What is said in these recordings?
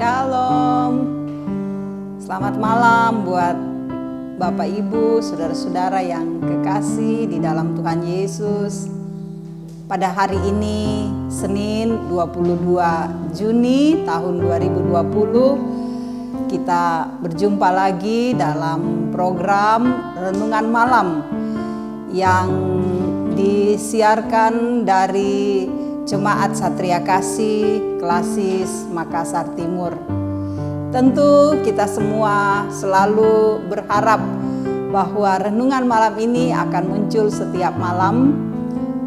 Shalom. Selamat malam buat Bapak Ibu, saudara-saudara yang kekasih di dalam Tuhan Yesus. Pada hari ini, Senin 22 Juni tahun 2020, kita berjumpa lagi dalam program Renungan Malam yang disiarkan dari Jemaat Satria Kasih Klasis Makassar Timur. Tentu kita semua selalu berharap bahwa renungan malam ini akan muncul setiap malam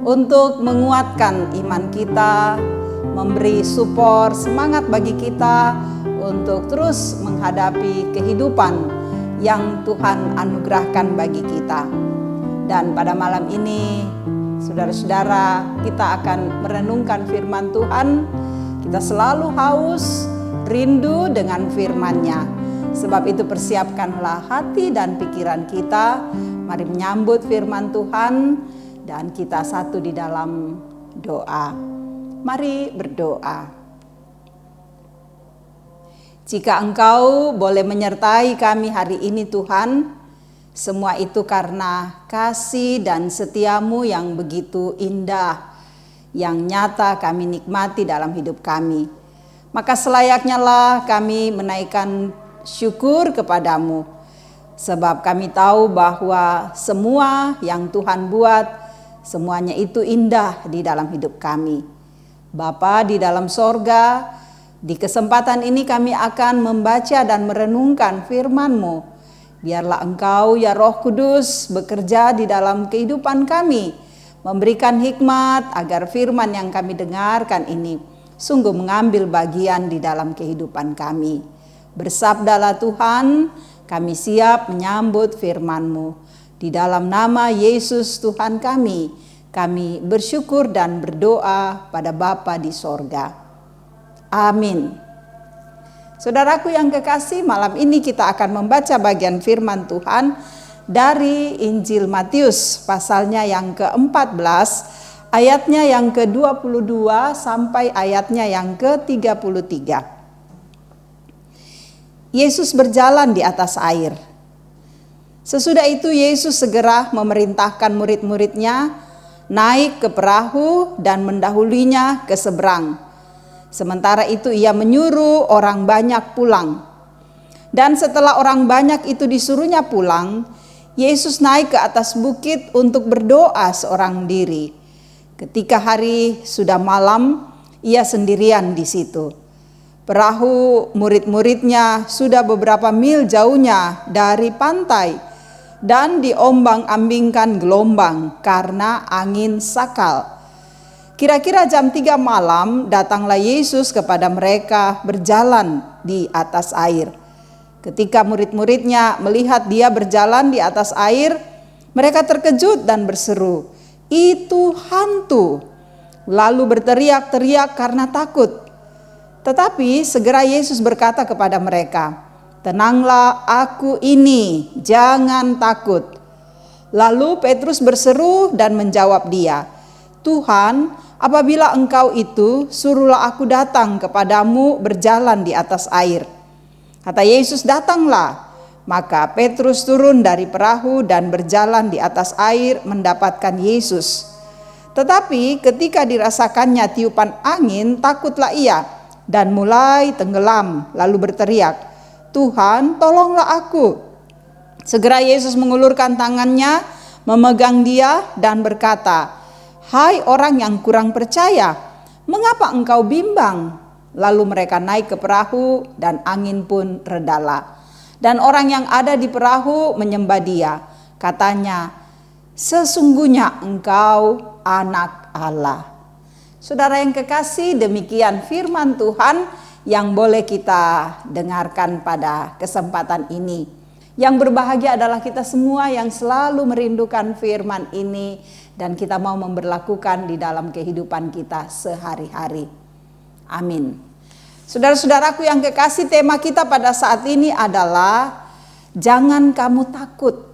untuk menguatkan iman kita, memberi support, semangat bagi kita untuk terus menghadapi kehidupan yang Tuhan anugerahkan bagi kita. Dan pada malam ini, saudara-saudara, kita akan merenungkan firman Tuhan. Kita selalu haus, rindu dengan firman-Nya. Sebab itu persiapkanlah hati dan pikiran kita. Mari menyambut firman Tuhan dan kita satu di dalam doa. Mari berdoa. Jika Engkau boleh menyertai kami hari ini Tuhan, semua itu karena kasih dan setiamu yang begitu indah, yang nyata kami nikmati dalam hidup kami. Maka selayaknya lah kami menaikkan syukur kepadamu. Sebab kami tahu bahwa semua yang Tuhan buat, semuanya itu indah di dalam hidup kami. Bapa di dalam sorga, di kesempatan ini kami akan membaca dan merenungkan firman-Mu. Biarlah Engkau ya Roh Kudus bekerja di dalam kehidupan kami, memberikan hikmat agar firman yang kami dengarkan ini sungguh mengambil bagian di dalam kehidupan kami. Bersabdalah Tuhan, kami siap menyambut firman-Mu. Di dalam nama Yesus Tuhan kami bersyukur dan berdoa pada Bapa di sorga. Amin. Saudaraku yang kekasih, malam ini kita akan membaca bagian firman Tuhan dari Injil Matius pasalnya yang ke-14, ayatnya yang ke-22 sampai ayatnya yang ke-33. Yesus berjalan di atas air. Sesudah itu Yesus segera memerintahkan murid-muridnya naik ke perahu dan mendahulinya ke seberang. Sementara itu ia menyuruh orang banyak pulang. Dan setelah orang banyak itu disuruhnya pulang, Yesus naik ke atas bukit untuk berdoa seorang diri. Ketika hari sudah malam, ia sendirian di situ. Perahu murid-muridnya sudah beberapa mil jauhnya dari pantai dan diombang-ambingkan gelombang karena angin sakal. Kira-kira jam 3 malam datanglah Yesus kepada mereka berjalan di atas air. Ketika murid-muridnya melihat dia berjalan di atas air, mereka terkejut dan berseru, "Itu hantu!" Lalu berteriak-teriak karena takut. Tetapi segera Yesus berkata kepada mereka, "Tenanglah, aku ini, jangan takut." Lalu Petrus berseru dan menjawab dia, "Tuhan, apabila Engkau itu, suruhlah aku datang kepadamu berjalan di atas air." Kata Yesus, "Datanglah." Maka Petrus turun dari perahu dan berjalan di atas air mendapatkan Yesus. Tetapi ketika dirasakannya tiupan angin, takutlah ia dan mulai tenggelam, lalu berteriak, "Tuhan, tolonglah aku." Segera Yesus mengulurkan tangannya, memegang dia dan berkata, "Hai orang yang kurang percaya, mengapa engkau bimbang?" Lalu mereka naik ke perahu dan angin pun redalah. Dan orang yang ada di perahu menyembah dia. Katanya, "Sesungguhnya engkau anak Allah." Saudara yang kekasih, demikian firman Tuhan yang boleh kita dengarkan pada kesempatan ini. Yang berbahagia adalah kita semua yang selalu merindukan firman ini dan kita mau memberlakukan di dalam kehidupan kita sehari-hari. Amin. Saudara-saudaraku yang kekasih, tema kita pada saat ini adalah jangan kamu takut.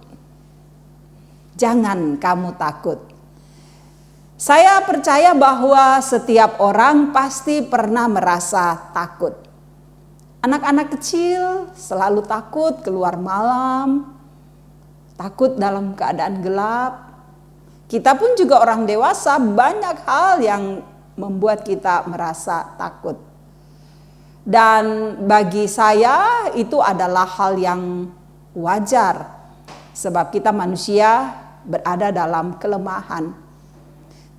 Jangan kamu takut. Saya percaya bahwa setiap orang pasti pernah merasa takut. Anak-anak kecil selalu takut keluar malam, takut dalam keadaan gelap. Kita pun juga orang dewasa, banyak hal yang membuat kita merasa takut. Dan bagi saya itu adalah hal yang wajar, sebab kita manusia berada dalam kelemahan.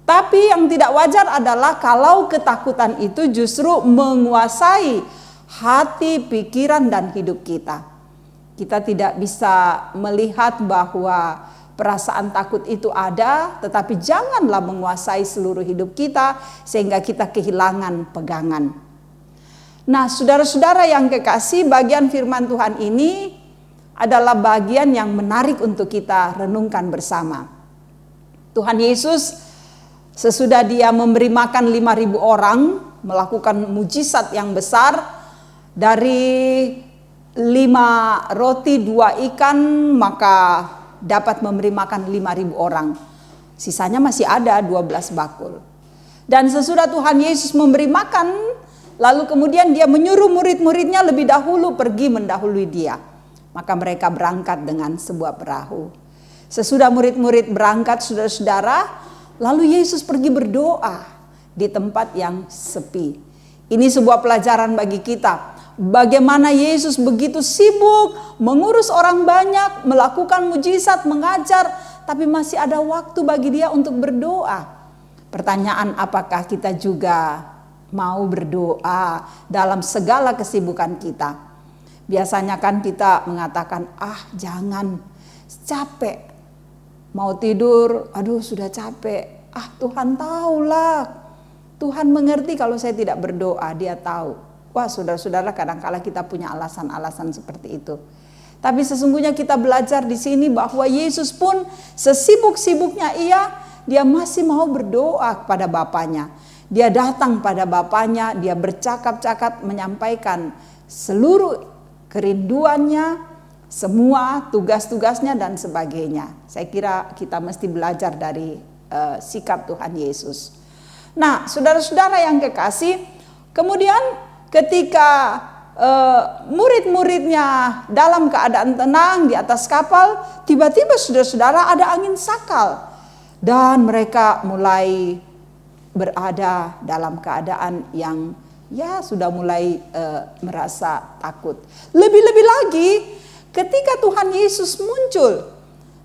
Tapi yang tidak wajar adalah kalau ketakutan itu justru menguasai hati, pikiran, dan hidup kita. Kita tidak bisa melihat bahwa perasaan takut itu ada, tetapi janganlah menguasai seluruh hidup kita sehingga kita kehilangan pegangan. Nah, saudara-saudara yang kekasih, bagian firman Tuhan ini adalah bagian yang menarik untuk kita renungkan bersama. Tuhan Yesus sesudah dia memberi makan 5.000 orang, melakukan mujizat yang besar, dari 5 roti 2 ikan maka dapat memberi makan 5.000 orang. Sisanya masih ada 12 bakul. Dan sesudah Tuhan Yesus memberi makan, lalu kemudian dia menyuruh murid-muridnya lebih dahulu pergi mendahului dia. Maka mereka berangkat dengan sebuah perahu. Sesudah murid-murid berangkat, saudara-saudara, lalu Yesus pergi berdoa di tempat yang sepi. Ini sebuah pelajaran bagi kita. Bagaimana Yesus begitu sibuk mengurus orang banyak, melakukan mujizat, mengajar, tapi masih ada waktu bagi dia untuk berdoa. Pertanyaan, apakah kita juga mau berdoa dalam segala kesibukan kita? Biasanya kan kita mengatakan, jangan, capek. Mau tidur, aduh sudah capek. Tuhan tahulah. Tuhan mengerti kalau saya tidak berdoa, dia tahu. Wah, saudara-saudara, kadang-kala kita punya alasan-alasan seperti itu. Tapi sesungguhnya kita belajar di sini bahwa Yesus pun sesibuk-sibuknya dia masih mau berdoa kepada Bapanya. Dia datang pada Bapanya, dia bercakap-cakap menyampaikan seluruh kerinduannya, semua tugas-tugasnya dan sebagainya. Saya kira kita mesti belajar dari sikap Tuhan Yesus. Nah, saudara-saudara yang kekasih, kemudian ketika murid-muridnya dalam keadaan tenang di atas kapal, tiba-tiba saudara-saudara ada angin sakal. Dan mereka mulai berada dalam keadaan yang sudah mulai merasa takut. Lebih-lebih lagi ketika Tuhan Yesus muncul,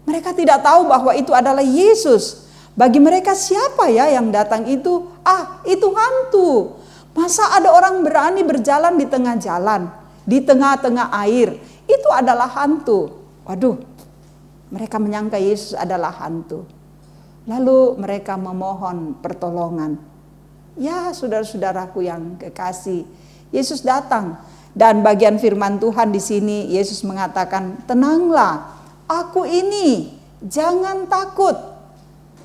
mereka tidak tahu bahwa itu adalah Yesus. Bagi mereka, siapa ya yang datang itu? Itu hantu. Masa ada orang berani berjalan di tengah jalan, di tengah-tengah air? Itu adalah hantu. Waduh, mereka menyangka Yesus adalah hantu. Lalu mereka memohon pertolongan. Ya, saudara-saudaraku yang kekasih, Yesus datang. Dan bagian firman Tuhan di sini, Yesus mengatakan, tenanglah, aku ini, jangan takut.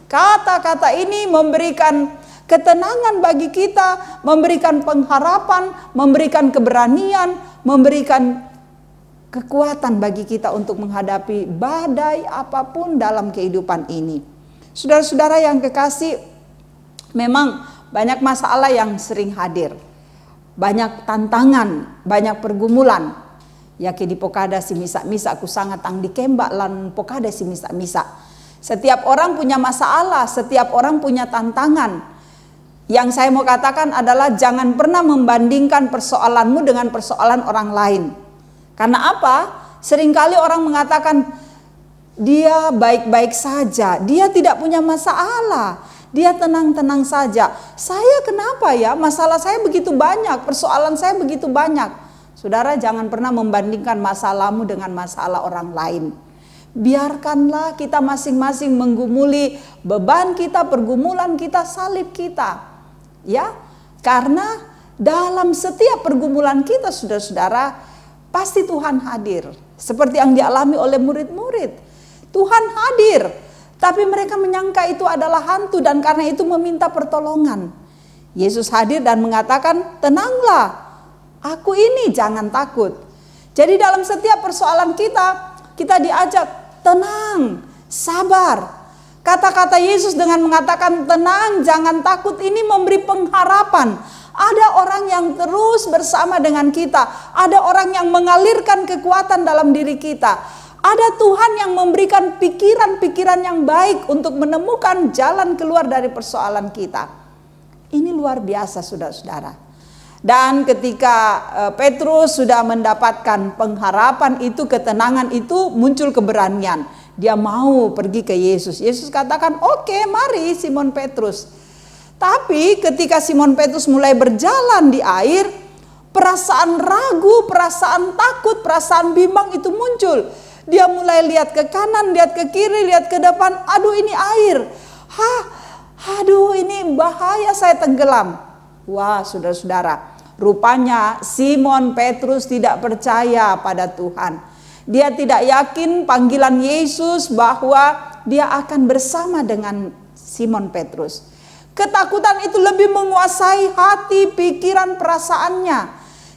Kata-kata ini memberikan ketenangan bagi kita, memberikan pengharapan, memberikan keberanian, memberikan kekuatan bagi kita untuk menghadapi badai apapun dalam kehidupan ini. Saudara-saudara yang kekasih, memang banyak masalah yang sering hadir. Banyak tantangan, banyak pergumulan. Ya di pokada si misa-misa aku sangat tang dikembak lan pokada si misa-misa. Setiap orang punya masalah, setiap orang punya tantangan. Yang saya mau katakan adalah jangan pernah membandingkan persoalanmu dengan persoalan orang lain. Karena apa? Seringkali orang mengatakan dia baik-baik saja, dia tidak punya masalah, dia tenang-tenang saja. Saya kenapa ya? Masalah saya begitu banyak, persoalan saya begitu banyak. Saudara, jangan pernah membandingkan masalahmu dengan masalah orang lain. Biarkanlah kita masing-masing menggumuli beban kita, pergumulan kita, salib kita. Ya, karena dalam setiap pergumulan kita, saudara-saudara, pasti Tuhan hadir. Seperti yang dialami oleh murid-murid. Tuhan hadir, tapi mereka menyangka itu adalah hantu dan karena itu meminta pertolongan. Yesus hadir dan mengatakan, tenanglah, aku ini, jangan takut. Jadi dalam setiap persoalan kita diajak tenang, sabar. Kata-kata Yesus dengan mengatakan tenang, jangan takut ini memberi pengharapan. Ada orang yang terus bersama dengan kita. Ada orang yang mengalirkan kekuatan dalam diri kita. Ada Tuhan yang memberikan pikiran-pikiran yang baik untuk menemukan jalan keluar dari persoalan kita. Ini luar biasa, saudara-saudara. Dan ketika Petrus sudah mendapatkan pengharapan itu, ketenangan itu, muncul keberanian. Dia mau pergi ke Yesus. Yesus katakan, oke, mari Simon Petrus. Tapi ketika Simon Petrus mulai berjalan di air, perasaan ragu, perasaan takut, perasaan bimbang itu muncul. Dia mulai lihat ke kanan, lihat ke kiri, lihat ke depan. Aduh, ini air. Aduh, ini bahaya, saya tenggelam. Wah, saudara-saudara, rupanya Simon Petrus tidak percaya pada Tuhan. Dia tidak yakin panggilan Yesus bahwa dia akan bersama dengan Simon Petrus. Ketakutan itu lebih menguasai hati, pikiran, perasaannya.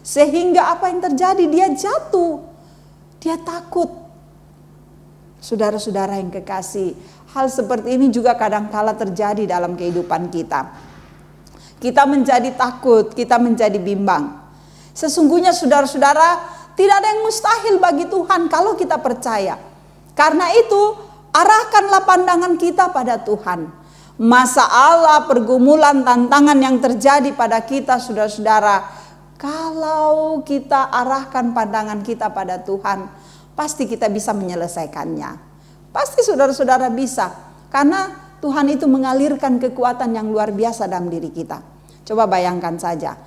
Sehingga apa yang terjadi? Dia jatuh. Dia takut. Saudara-saudara yang kekasih, hal seperti ini juga kadangkala terjadi dalam kehidupan kita. Kita menjadi takut, kita menjadi bimbang. Sesungguhnya saudara-saudara, tidak ada yang mustahil bagi Tuhan kalau kita percaya. Karena itu, arahkanlah pandangan kita pada Tuhan. Masalah, pergumulan, tantangan yang terjadi pada kita, saudara-saudara, kalau kita arahkan pandangan kita pada Tuhan, pasti kita bisa menyelesaikannya. Pasti saudara-saudara bisa. Karena Tuhan itu mengalirkan kekuatan yang luar biasa dalam diri kita. Coba bayangkan saja,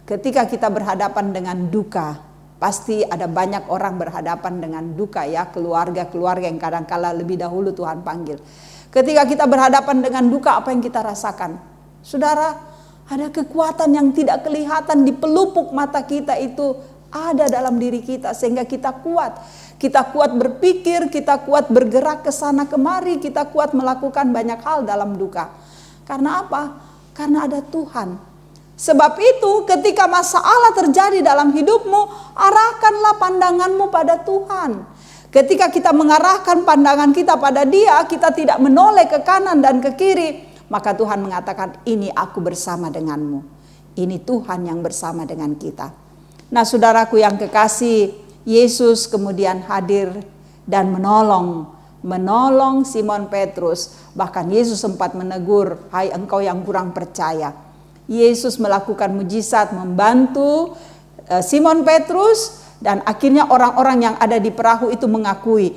ketika kita berhadapan dengan duka, pasti ada banyak orang berhadapan dengan duka ya, keluarga-keluarga yang kadangkala lebih dahulu Tuhan panggil. Ketika kita berhadapan dengan duka, apa yang kita rasakan? Saudara, ada kekuatan yang tidak kelihatan di pelupuk mata kita itu ada dalam diri kita sehingga kita kuat. Kita kuat berpikir, kita kuat bergerak ke sana kemari, kita kuat melakukan banyak hal dalam duka. Karena apa? Karena ada Tuhan. Sebab itu ketika masalah terjadi dalam hidupmu, arahkanlah pandanganmu pada Tuhan. Ketika kita mengarahkan pandangan kita pada Dia, kita tidak menoleh ke kanan dan ke kiri, maka Tuhan mengatakan, ini aku bersama denganmu. Ini Tuhan yang bersama dengan kita. Nah, saudaraku yang kekasih, Yesus kemudian hadir dan menolong Simon Petrus. Bahkan Yesus sempat menegur, hai engkau yang kurang percaya. Yesus melakukan mujizat membantu Simon Petrus dan akhirnya orang-orang yang ada di perahu itu mengakui.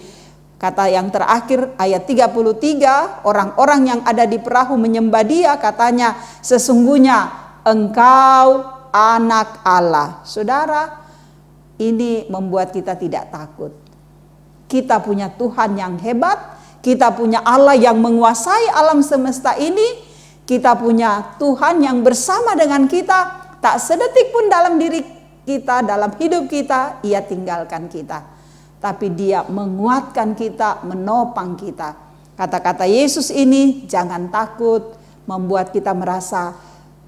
Kata yang terakhir ayat 33, orang-orang yang ada di perahu menyembah Dia, katanya sesungguhnya engkau anak Allah. Saudara, ini membuat kita tidak takut. Kita punya Tuhan yang hebat, kita punya Allah yang menguasai alam semesta ini. Kita punya Tuhan yang bersama dengan kita, tak sedetik pun dalam diri kita, dalam hidup kita, Ia tinggalkan kita. Tapi Dia menguatkan kita, menopang kita. Kata-kata Yesus ini, jangan takut, membuat kita merasa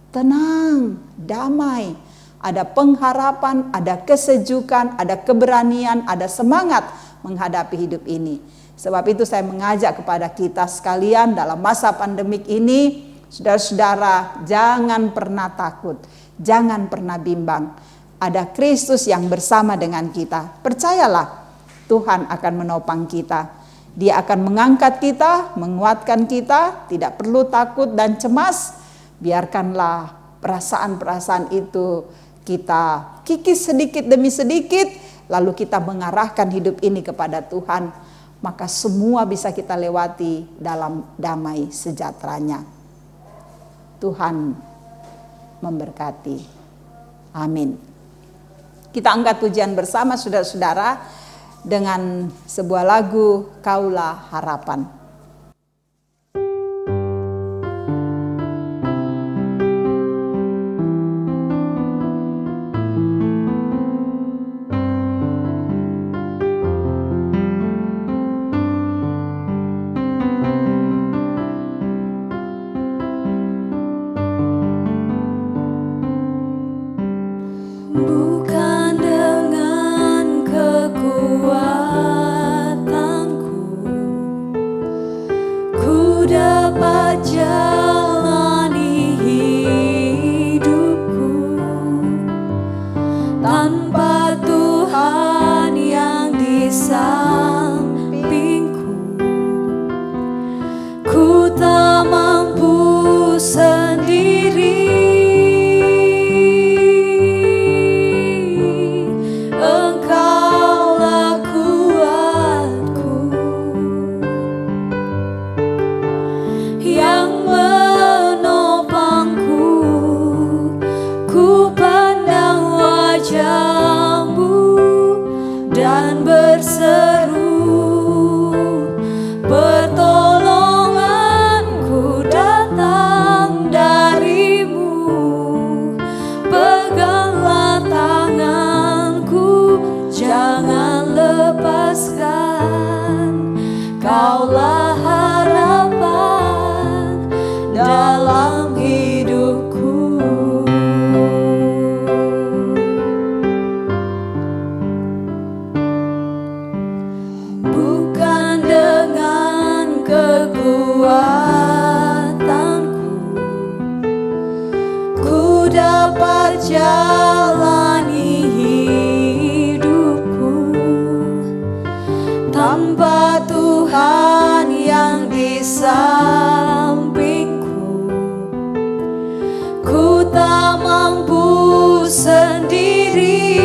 tenang, damai. Ada pengharapan, ada kesejukan, ada keberanian, ada semangat menghadapi hidup ini. Sebab itu saya mengajak kepada kita sekalian dalam masa pandemik ini, saudara-saudara, jangan pernah takut, jangan pernah bimbang. Ada Kristus yang bersama dengan kita. Percayalah, Tuhan akan menopang kita. Dia akan mengangkat kita, menguatkan kita, tidak perlu takut dan cemas. Biarkanlah perasaan-perasaan itu kita kikis sedikit demi sedikit, lalu kita mengarahkan hidup ini kepada Tuhan. Maka semua bisa kita lewati dalam damai sejahteranya. Tuhan memberkati. Amin. Kita angkat pujian bersama saudara-saudara dengan sebuah lagu Kaulah Harapan. Bukan dengan kekuatanku ku dapat jalani hidupku, kekuatanku, ku dapat jalani hidupku tanpa Tuhan yang di sampingku. Ku tak mampu sendiri,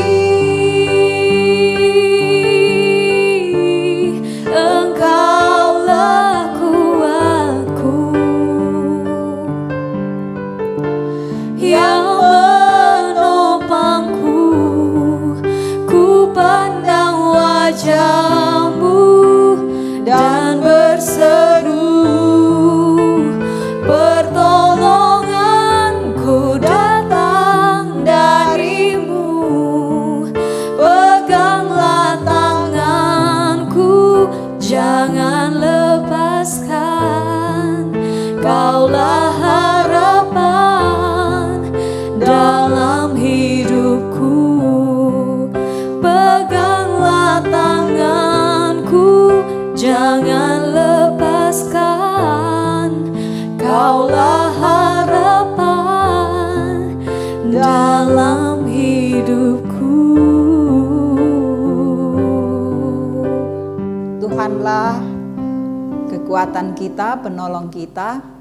Engkaulah kuatku yang menopangku. Ku pandang wajah-Mu dan berseru, pertolonganku datang dari-Mu. Peganglah tanganku, jangan lepaskan. Kaulah harapan dalam hidupku. Peganglah tanganku, jangan lepaskan. Kaulah harapan dalam hidupku. Tuhanlah kekuatan kita, penolong kita.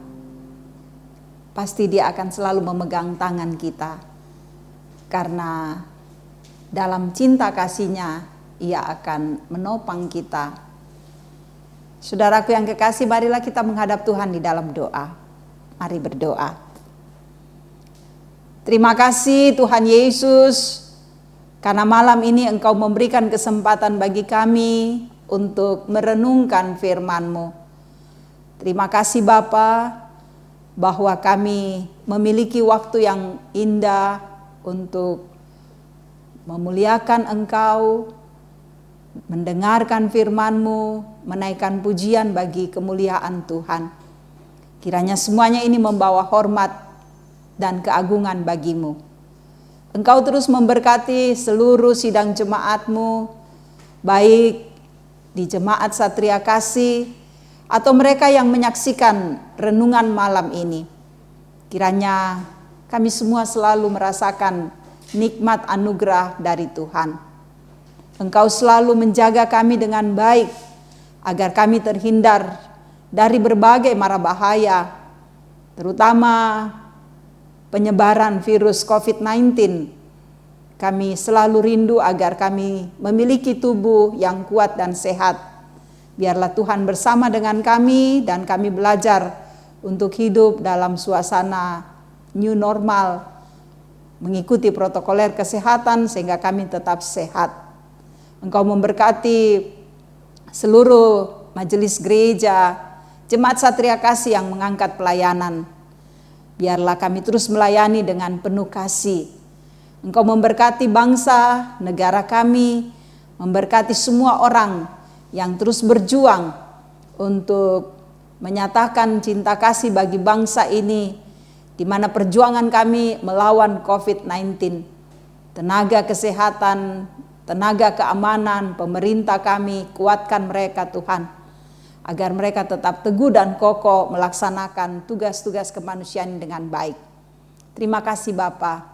Pasti Dia akan selalu memegang tangan kita, karena dalam cinta kasih-Nya Ia akan menopang kita. Saudaraku yang kekasih, marilah kita menghadap Tuhan di dalam doa. Mari berdoa. Terima kasih Tuhan Yesus, karena malam ini Engkau memberikan kesempatan bagi kami untuk merenungkan firman-Mu. Terima kasih Bapa, bahwa kami memiliki waktu yang indah untuk memuliakan Engkau, mendengarkan firman-Mu, menaikkan pujian bagi kemuliaan Tuhan. Kiranya semuanya ini membawa hormat dan keagungan bagi-Mu. Engkau terus memberkati seluruh sidang jemaat-Mu, baik di Jemaat Satria Kasih atau mereka yang menyaksikan renungan malam ini. Kiranya kami semua selalu merasakan nikmat anugerah dari Tuhan. Engkau selalu menjaga kami dengan baik, agar kami terhindar dari berbagai mara bahaya, terutama penyebaran virus COVID-19. Kami selalu rindu agar kami memiliki tubuh yang kuat dan sehat. Biarlah Tuhan bersama dengan kami dan kami belajar untuk hidup dalam suasana new normal, mengikuti protokoler kesehatan sehingga kami tetap sehat. Engkau memberkati seluruh majelis gereja, Jemaat Satria Kasih yang mengangkat pelayanan. Biarlah kami terus melayani dengan penuh kasih. Engkau memberkati bangsa, negara kami, memberkati semua orang yang terus berjuang untuk menyatakan cinta kasih bagi bangsa ini, di mana perjuangan kami melawan COVID-19. Tenaga kesehatan, tenaga keamanan, pemerintah kami, kuatkan mereka Tuhan, agar mereka tetap teguh dan kokoh melaksanakan tugas-tugas kemanusiaan dengan baik. Terima kasih Bapa.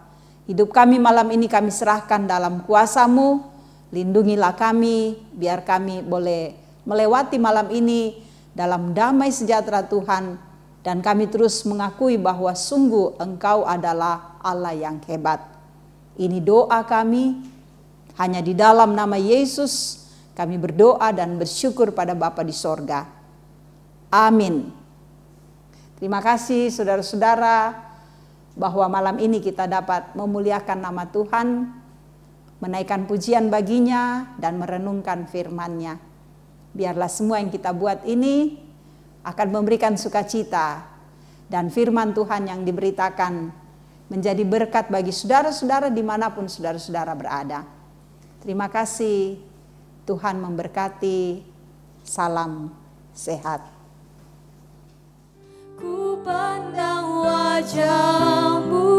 Hidup kami malam ini kami serahkan dalam kuasa-Mu. Lindungilah kami, biar kami boleh melewati malam ini dalam damai sejahtera Tuhan. Dan kami terus mengakui bahwa sungguh Engkau adalah Allah yang hebat. Ini doa kami, hanya di dalam nama Yesus kami berdoa dan bersyukur pada Bapa di sorga. Amin. Terima kasih saudara-saudara, bahwa malam ini kita dapat memuliakan nama Tuhan, menaikkan pujian baginya dan merenungkan firman-Nya. Biarlah semua yang kita buat ini akan memberikan sukacita, dan firman Tuhan yang diberitakan menjadi berkat bagi saudara-saudara dimanapun saudara-saudara berada. Terima kasih, Tuhan memberkati. Salam sehat. Ku pandang wajah-Mu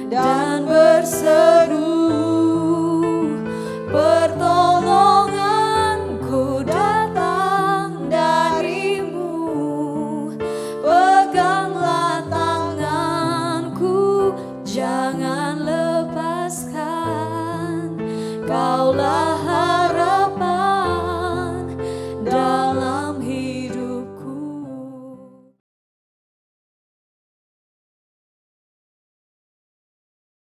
dan berseru,